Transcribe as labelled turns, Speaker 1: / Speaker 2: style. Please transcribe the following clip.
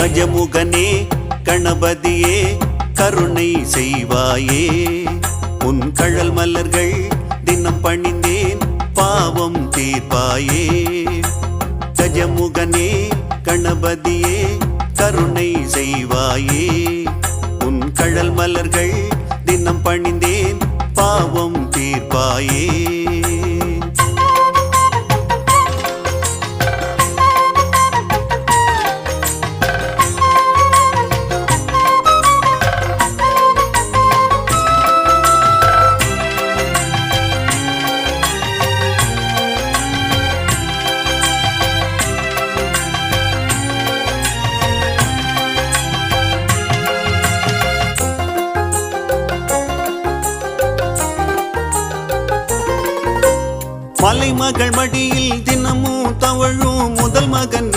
Speaker 1: கஜமுகனே கணபதியே கருணை செய்வாயே உன் கழல் மலர்கள் தினம் பணிந்தேன் பாவம் தீர்ப்பாயே கஜமுகனே கணபதியே கருணை செய்வாயே உன் கழல் மலர்கள் தினம் பணிந்தேன் பாவம் தீர்ப்பாயே மலைமகள் மடியில் தினமும் தவழும் முதல் மகன்